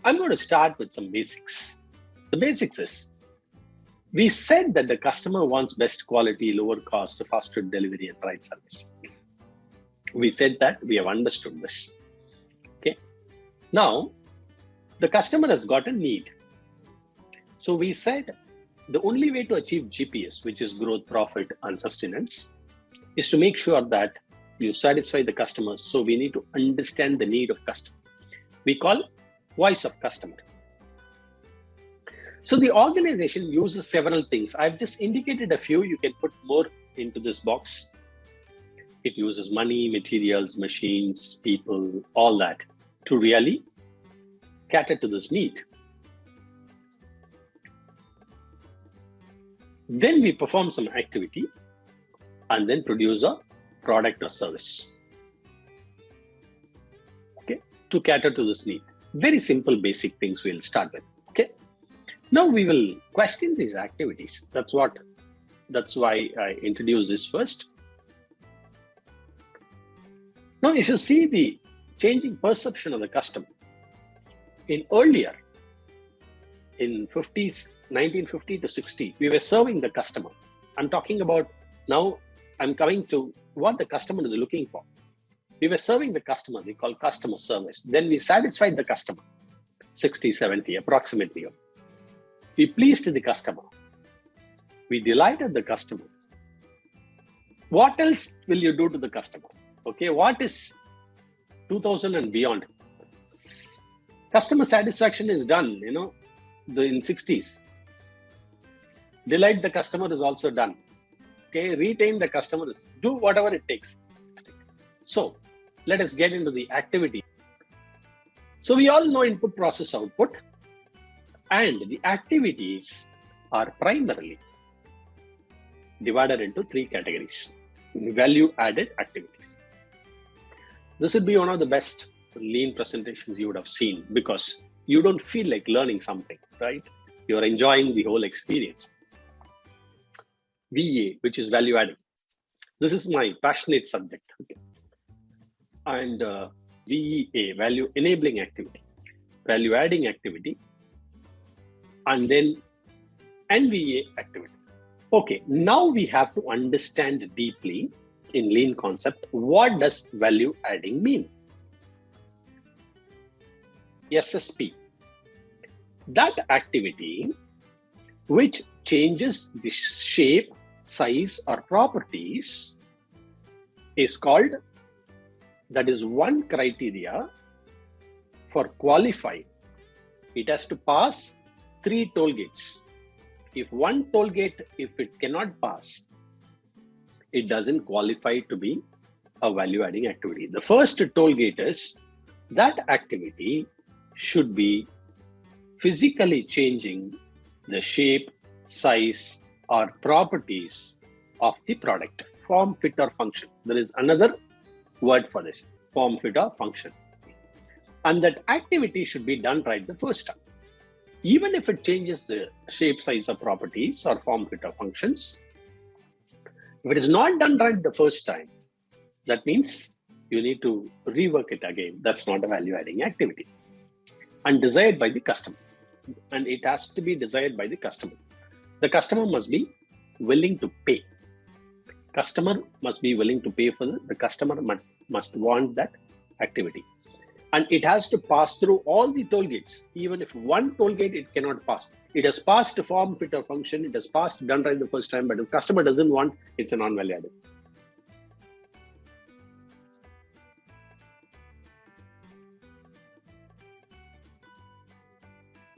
I'm going to start with some basics. The basics is, we said that the customer wants best quality, lower cost, faster delivery, and right service. We said that, we have understood this. Okay. Now, the customer has got a need. So we said the only way to achieve GPS, which is growth, profit, and sustenance, is to make sure that you satisfy the customers. So we need to understand the need of customer. We call voice of customer. So the organization uses several things. I've just indicated a few. You can put more into this box. It uses money, materials, machines, people, all that to really cater to this need. Then we perform some activity and then produce a product or service, okay, to cater to this need. Very simple, basic things we'll start with. Okay. Now we will question these activities. That's why I introduced this first. Now, if you see the changing perception of the customer, in 1950 to 60, we were serving the customer. I'm talking about now, I'm coming to what the customer is looking for. We were serving the customer, we call customer service. Then we satisfied the customer, 60, 70 approximately. We pleased the customer. We delighted the customer. What else will you do to the customer? Okay, what is 2000 and beyond? Customer satisfaction is done, in 60s. Delight the customer is also done. Okay, retain the customers, do whatever it takes. So let us get into the activity. So we all know input, process, output, and the activities are primarily divided into three categories. Value added activities. This would be one of the best lean presentations you would have seen, because you don't feel like learning something, right? You're enjoying the whole experience. VA, which is value adding. This is my passionate subject. Okay. And VEA, value enabling activity, value adding activity, and then NVA activity. Okay, now we have to understand deeply in lean concept, what does value adding mean? SSP, that activity which changes the shape, size, or properties is called, that is one criteria for qualifying. It has to pass 3 toll gates. If one toll gate, if it cannot pass, it doesn't qualify to be a value adding activity. The first toll gate is that activity should be physically changing the shape, size, or properties of the product. Form, fit, or function. There is another word for this, form, fit, or function. And that activity should be done right the first time. Even if it changes the shape, size, or properties, or form, fit, or functions, if it is not done right the first time, that means you need to rework it again. That's not a value adding activity. And desired by the customer. And it has to be desired by the customer. The customer must be willing to pay. Customer must be willing to pay for the customer must want that activity. And it has to pass through all the toll gates. Even if one toll gate, it cannot pass. It has passed form, fit, or function. It has passed done right the first time, but if customer doesn't want, it's a non-value added.